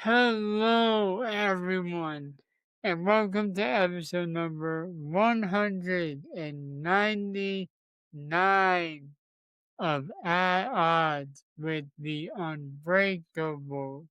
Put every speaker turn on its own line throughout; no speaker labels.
Hello, everyone, and welcome to episode number 199 of At Odds with the Unbreakable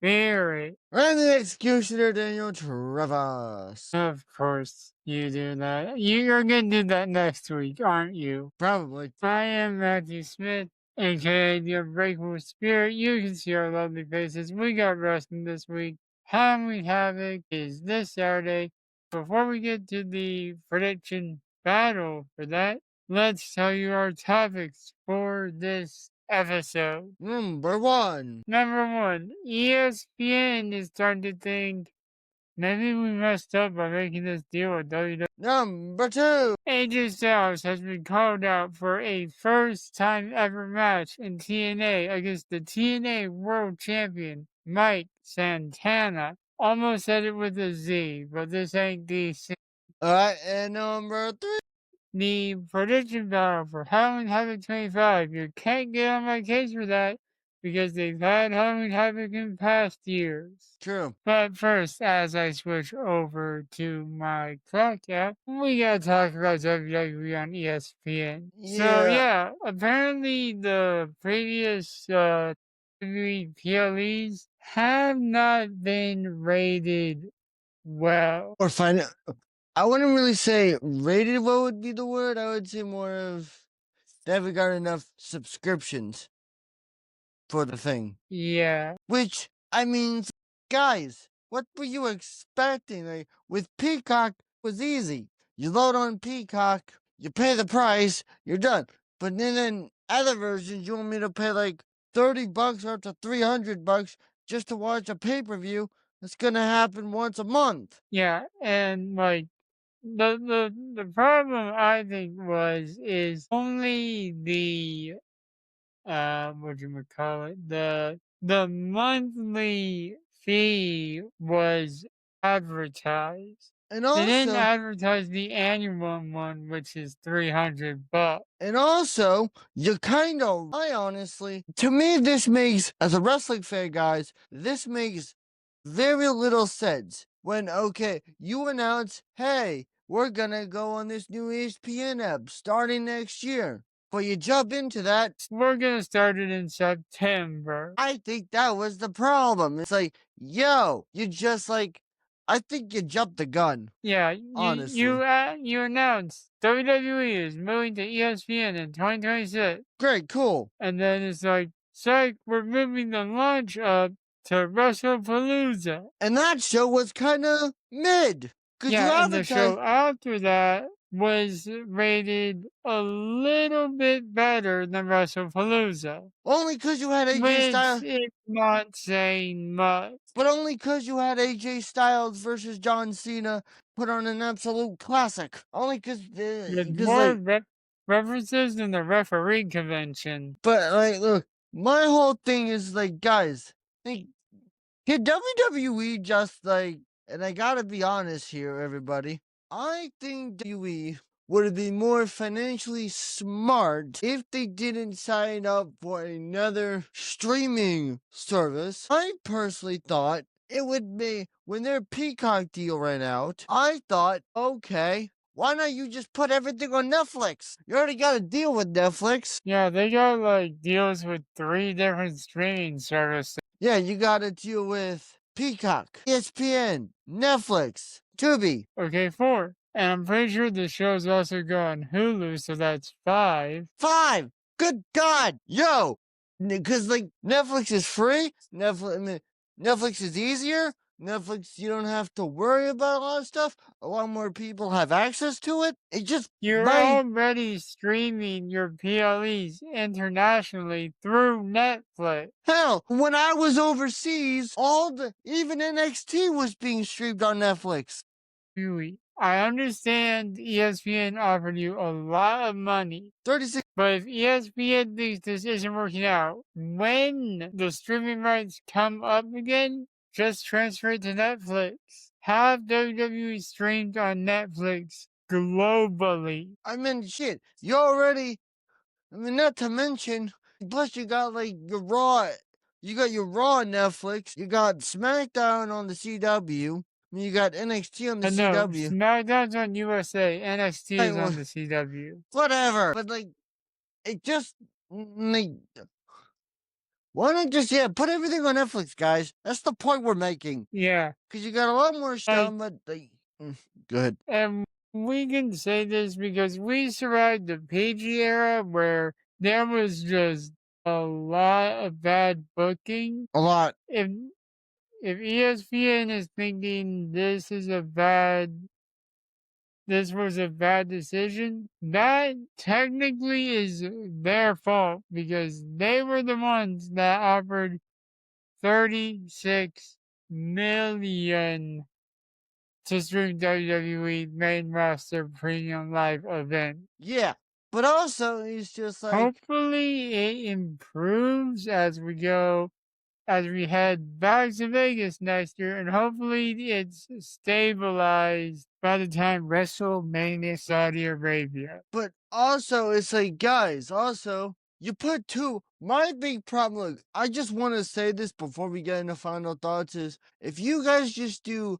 Spirit.
I'm the executioner, Daniel Travis.
Of course, you do that. You're going to do that next week, aren't you?
Probably.
I am Matthew Smith, aka the Unbreakable Spirit. You can see our lovely faces. We got wrestling this week. Halloween Havoc is this Saturday. Before we get to the prediction battle for that, let's tell you our topics for this episode.
Number one.
Number one, ESPN is starting to think maybe we messed up by making this deal with WWE.
Number two.
AJ Styles has been called out for a first time ever match in TNA against the TNA World Champion, Mike Santana. Almost said it with a Z, but this ain't DC.
Alright, and number three.
The prediction battle for Halloween Havoc 25. You can't get on my case for that because they've had Halloween Havoc in past years.
True.
But first, as I switch over to my clock app, we gotta talk about WWE on ESPN. So yeah, apparently the previous WWE PLEs have not been rated well.
Or find it. I wouldn't really say rated what would be the word. I would say more of they haven't got enough subscriptions for the thing.
Yeah.
Which, I mean, guys, what were you expecting? Like, with Peacock, it was easy. You load on Peacock, you pay the price, you're done. But then in other versions, you want me to pay like $30 or up to $300 just to watch a pay-per-view that's gonna happen once a month.
Yeah, and like the problem I think is only the what you would call it, the monthly fee was advertised.
And
They didn't
also,
advertise the annual one, which is $300.
you kind of, I honestly, to me, this makes, as a wrestling fan, guys, this makes very little sense. When, okay, you announce, hey, we're gonna go on this new ESPN app starting next year. But you jump into that.
We're gonna start it in September.
I think that was the problem. It's like, yo, you just like, I think you jumped the gun.
Yeah,
honestly.
you announced WWE is moving to ESPN in 2026.
Great, cool.
And then it's like, psych, we're moving the launch up to WrestlePalooza.
And that show was kind of mid.
Yeah, and the show after that was rated a little bit better than WrestlePalooza.
Only because you had AJ Styles.
It's not saying much.
But only because you had AJ Styles versus John Cena put on an absolute classic. Only because
more references than the referee convention.
But like, look, my whole thing is like, guys, can WWE just like, and I gotta be honest here, everybody. I think WWE would be more financially smart if they didn't sign up for another streaming service. I personally thought it would be, when their Peacock deal ran out, I thought, okay, why not you just put everything on Netflix? You already got a deal with Netflix.
Yeah, they got like deals with 3 different streaming services.
Yeah, you got to deal with Peacock, ESPN, Netflix, Tubi.
Okay, 4. And I'm pretty sure the show's also go on Hulu, so that's 5.
5! Good God! Yo! Because, like, Netflix is free. Netflix is easier. Netflix, you don't have to worry about a lot of stuff. A lot more people have access to it. It just...
You're already streaming your PLEs internationally through Netflix.
Hell, when I was overseas, even NXT was being streamed on Netflix.
Really? I understand ESPN offered you a lot of money.
36.
But if ESPN thinks this isn't working out, when the streaming rights come up again, just transfer it to Netflix. Have WWE streamed on Netflix globally.
I mean, shit, you already, not to mention, plus you got like your Raw You got your Raw on Netflix. You got SmackDown on the CW. You got NXT on the
No,
CW.
SmackDown's on USA. NXT
Like,
is on the CW.
whatever. But like, it just like, why not just put everything on Netflix, guys? That's the point we're making.
Yeah.
Because you got a lot more stuff, but like, go ahead.
And we can say this because we survived the PG era where there was just a lot of bad booking.
A lot.
If ESPN is thinking this was a bad decision, that technically is their fault because they were the ones that offered 36 million to stream WWE main roster premium live event.
Yeah. But also, it's just like,
Hopefully it improves as we head back to Vegas next year, and hopefully it's stabilized by the time WrestleMania Saudi Arabia.
but also, it's like, guys, also, you put two. My big problem, look, I just want to say this before we get into final thoughts is if you guys just do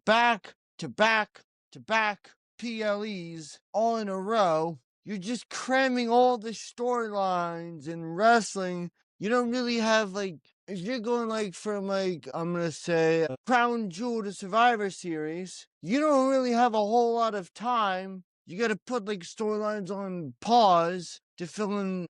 back to back to back PLEs all in a row, you're just cramming all the storylines in wrestling. You don't really have like, if you're going like from like, I'm gonna say Crown Jewel to Survivor Series, you don't really have a whole lot of time. You gotta put like storylines on pause to fill in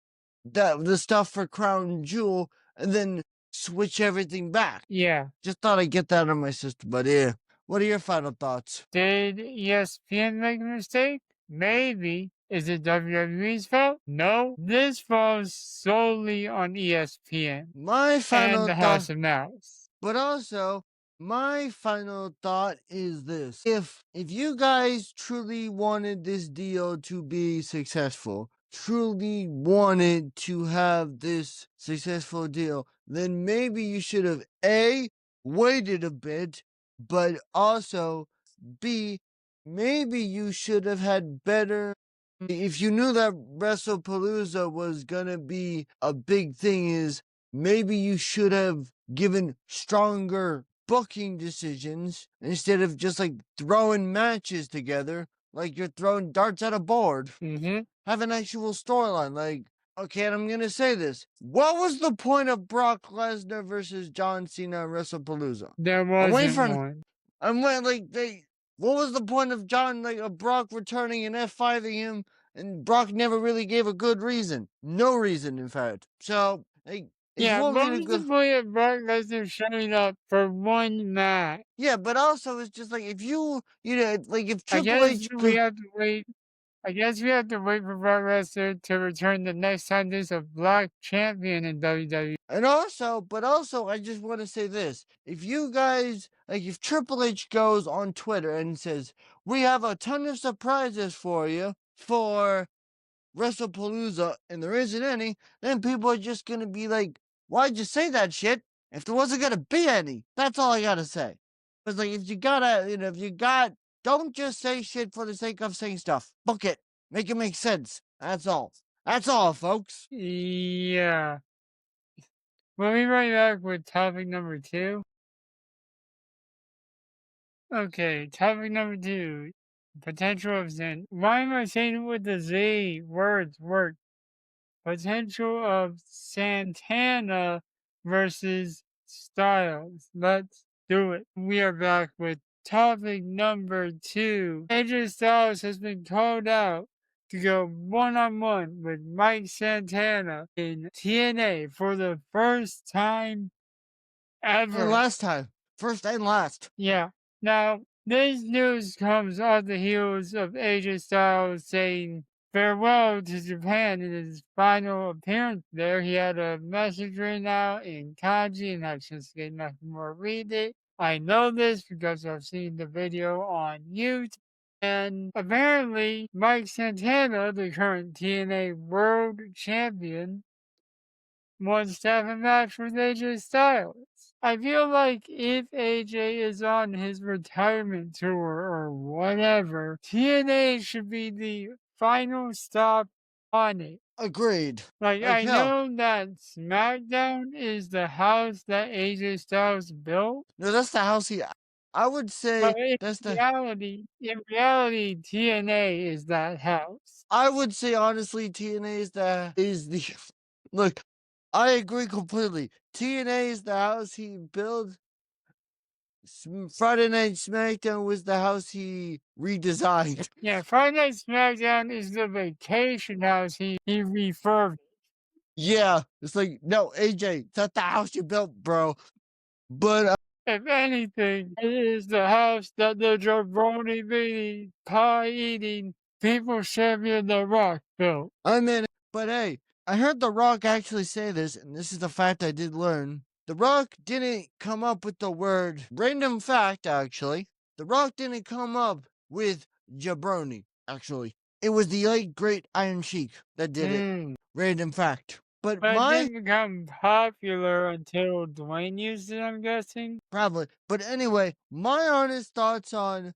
the stuff for Crown Jewel and then switch everything back.
Yeah.
Just thought I'd get that on my system, but yeah. What are your final thoughts?
Did ESPN make a mistake? Maybe. Is it WWE's fault? No. This falls solely on ESPN
My
and
final
the
thought,
House of Mouse.
but also my final thought is this: if you guys truly wanted this deal to be successful, truly wanted to have this successful deal, then maybe you should have waited a bit, but also B, maybe you should have had better. If you knew that WrestlePalooza was gonna be a big thing, is maybe you should have given stronger booking decisions instead of just like throwing matches together like you're throwing darts at a board.
Mm-hmm.
Have an actual storyline. Like, okay, and I'm gonna say this: what was the point of Brock Lesnar versus John Cena at WrestlePalooza?
There
I'm waiting
wasn't
for.
one.
I'm waiting like they. What was the point of Brock returning and F5ing him, and Brock never really gave a good reason. No reason, in fact. So, like, if you
Yeah,
want me
what
to
was the
go,
point of Brock Lesnar showing up for one match?
yeah, but also it's just like if like if
I
Triple
guess
H
we
could,
have to wait. I guess we have to wait for Brock Lesnar to return the next time there's a black champion in WWE.
and also, but also, I just want to say this: if you guys like, if Triple H goes on Twitter and says we have a ton of surprises for you for WrestlePalooza, and there isn't any, then people are just gonna be like, "Why'd you say that shit? If there wasn't gonna be any." That's all I gotta say. It's like if you gotta, if you got, don't just say shit for the sake of saying stuff. Book it, make it make sense. That's all. That's all, folks.
Yeah. We'll be right back with topic number 2. Okay, topic number 2. Potential of Zen. Why am I saying it with the Z? Words work. Potential of Santana versus Styles. Let's do it. We are back with topic number 2. AJ Styles has been called out to go one-on-one with Mike Santana in TNA for the first time
And
ever.
last time, first and last.
Yeah. Now, this news comes on the heels of AJ Styles saying farewell to Japan in his final appearance there. He had a message written out in kanji, and I just get nothing more read it. I know this because I've seen the video on YouTube. And apparently, Mike Santana, the current TNA World Champion, wants to have a match with AJ Styles. I feel like if AJ is on his retirement tour or whatever, TNA should be the final stop on it.
Agreed.
Like,
Like
I
hell.
know that SmackDown is the house that AJ Styles built,
No, that's the house he. I would
but
say that's the.
in reality, TNA is that house.
I would say honestly, TNA is the. Look, I agree completely. TNA is the house he built. Friday Night SmackDown was the house he redesigned.
Yeah, Friday Night SmackDown is the vacation house he refurbished.
Yeah, it's like no, AJ, it's not the house you built, bro. But
If anything, it is the house that the jabroni beating, pie eating, people's champion The Rock built.
I'm in. But hey, I heard The Rock actually say this, and this is the fact I did learn. The Rock didn't come up with the word random fact, actually. The Rock didn't come up with jabroni, actually. It was the late great Iron Sheik that did it. Random fact. But
But it
my
didn't become popular until Dwayne used it, I'm guessing.
probably. But anyway, my honest thoughts on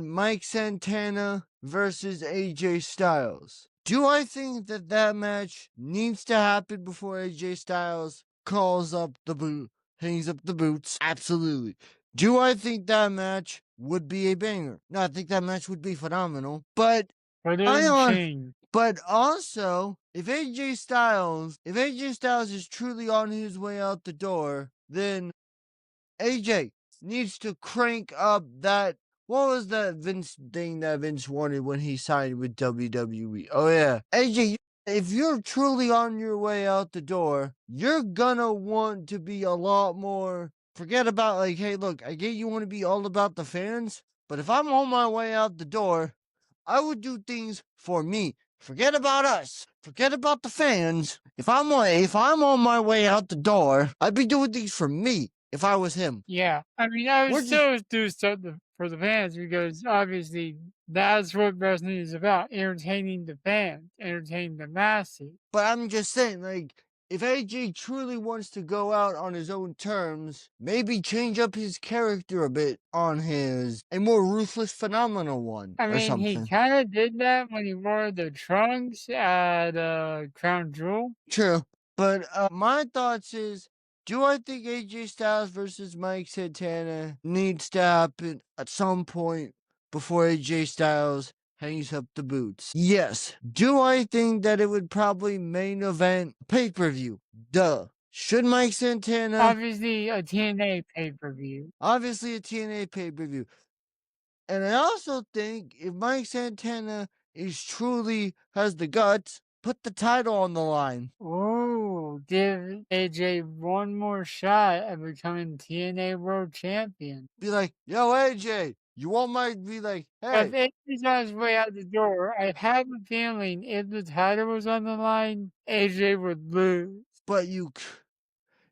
Mike Santana versus AJ Styles. Do I think that that match needs to happen before AJ Styles hangs up the boots? Absolutely. Do I think that match would be a banger? No, I think that match would be phenomenal. But
But it
I
didn't
on
change.
but also, if AJ Styles is truly on his way out the door, then AJ needs to crank up that. What was that Vince thing that Vince wanted when he signed with WWE? Oh, yeah. AJ, if you're truly on your way out the door, you're gonna want to be a lot more. Forget about, like, hey, look, I get you want to be all about the fans, but if I'm on my way out the door, I would do things for me. Forget about us. Forget about the fans. If I'm on my way out the door, I'd be doing things for me if I was him.
Yeah, I mean, I would
We're just
still do stuff for the fans because obviously that's what wrestling is about: entertaining the fans, entertaining the masses.
but I'm just saying, like, if AJ truly wants to go out on his own terms, maybe change up his character a bit on his a more ruthless phenomenal one
I
or
mean, he
something.
kind of did that when he wore the trunks at Crown Jewel.
True. But my thoughts is, do I think AJ Styles versus Mike Santana needs to happen at some point before AJ Styles hangs up the boots? Yes. Do I think that it would probably main event pay-per-view? Duh. Should Mike Santana
Obviously, a TNA pay per view.
obviously a TNA pay-per-view? And I also think if Mike Santana is truly has the guts, put the title on the line.
Oh, give AJ one more shot at becoming TNA World Champion.
Be like, yo, AJ, you want my be like,
If
hey,
AJ's on his way out the door, I have a feeling if the title was on the line, AJ would lose.
but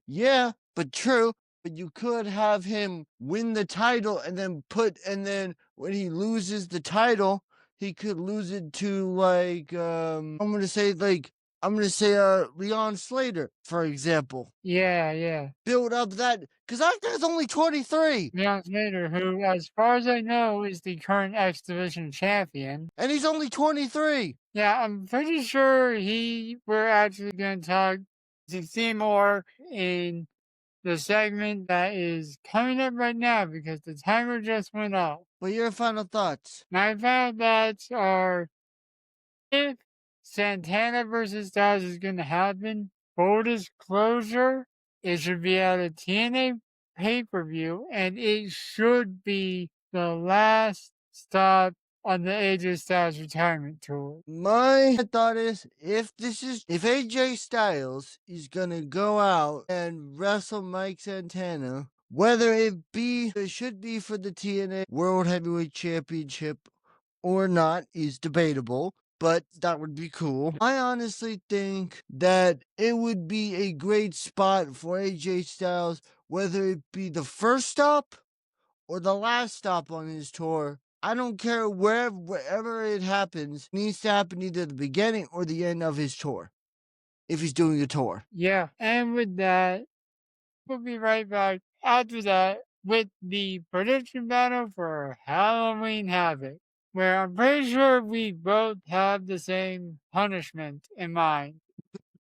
yeah, but true, but you could have him win the title and then when he loses the title, he could lose it to like, I'm gonna say, Leon Slater, for example.
Yeah, yeah.
Build up that, cause that guy's only 23
Leon Slater, who, as far as I know, is the current X Division champion.
and he's only 23.
Yeah, I'm pretty sure we're actually going to talk to see more in the segment that is coming up right now because the timer just went off.
But your final thoughts?
My final thoughts are if Santana versus Styles is going to happen, full disclosure, it should be at a TNA pay per view and it should be the last stop on the AJ Styles retirement tour.
My thought is if AJ Styles is gonna go out and wrestle Mike Santana, whether it should be for the TNA World Heavyweight Championship or not is debatable, but that would be cool. I honestly think that it would be a great spot for AJ Styles, whether it be the first stop or the last stop on his tour. I don't care wherever it happens, it needs to happen either the beginning or the end of his tour. If he's doing a tour.
Yeah, and with that, we'll be right back after that with the prediction battle for Halloween Havoc. where I'm pretty sure we both have the same punishment in mind.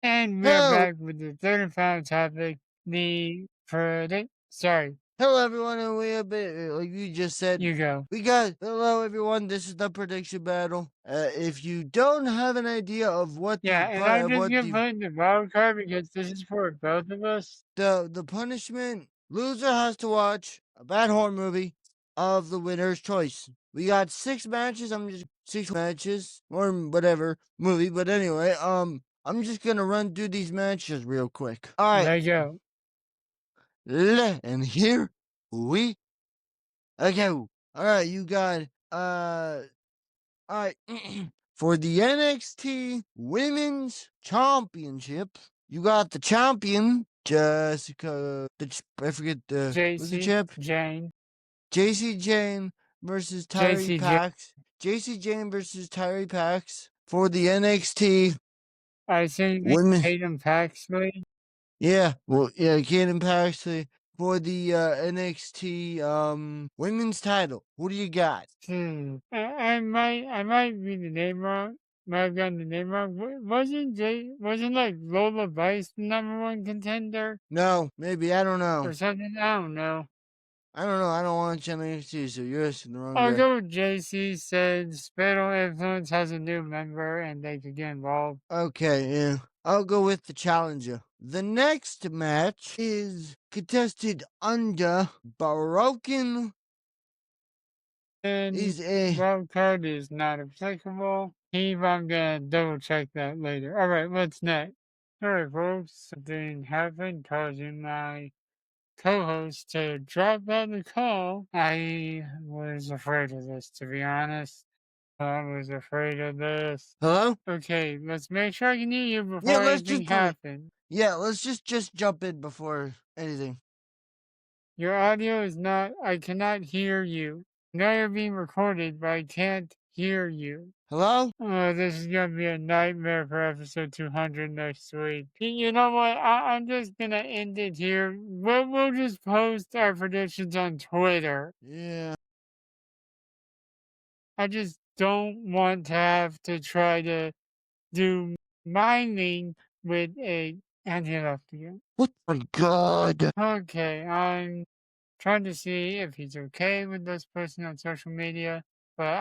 And we're
Hello,
back with the third and final topic, the predict. Sorry,
hello everyone, and we have been, like you just said,
you go.
we got hello everyone. This is the prediction battle. If you don't have an idea of
Yeah, and I'm just gonna put in the wild card because this is for both of us.
the punishment, loser has to watch a bad horror movie of the winner's choice. We got 6 matches. I'm just 6 matches or whatever movie, but anyway, I'm just gonna run through these matches real quick. All right,
Let go.
and here we go. All right, you got all right. For the NXT Women's Championship, you got the champion Jessica. I forget the who's the
JC,
champ?
Jane,
JC Jane versus Tyree
JC Jane.
Pax. JC Jane versus Tyree Pax for the NXT
I assume you
Women.
Tatum Paxley.
Yeah, well, yeah, Kaden Paxley for the NXT Women's title. Who do you got?
I might be the name wrong. Might have gotten the name wrong. Wasn't like Lola Vice the number one contender
No, maybe I don't know.
or something? I don't know.
I don't know. I don't watch NXT, so you're asking the wrong
I'll
guy.
go with JC said Spittle Influence has a new member and they could get involved.
Okay, yeah. I'll go with the challenger. The next match is contested under Broken
And
is a
wild card is not applicable. Eve, I'm gonna double check that later. Alright, what's next? Sorry folks, something happened causing my co-host to drop out the call. I was afraid of this, to be honest. I was afraid of this.
hello?
Okay, let's make sure I can hear you
Yeah,
before
let's
anything
just
happens.
let's just jump in before anything.
Your audio is not, I cannot hear you. I know you're being recorded, but I can't hear you.
Hello?
Oh, this is gonna be a nightmare for episode 200 next week. You know what? I'm just gonna end it here. We'll just post our predictions on Twitter.
Yeah.
I just don't want to have to try to do mining with a. And he left again.
What my god.
Okay, I'm trying to see if he's okay with this person on social media. But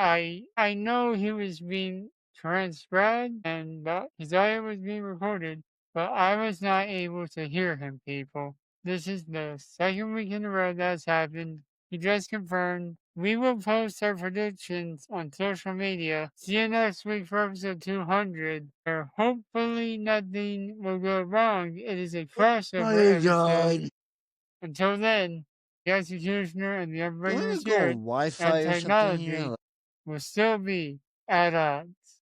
I know he was being transcribed and that his audio was being recorded, but I was not able to hear him, people. This is the second week in a row that's happened. He just confirmed. We will post our predictions on social media. See you next week for episode 200, where hopefully nothing will go wrong. It is a crossover
My
episode.
god.
Until then, the executioner and the
Can
Unbreakable
we go
Spirit
Wi-Fi
and
or something here?
technology will still be at odds.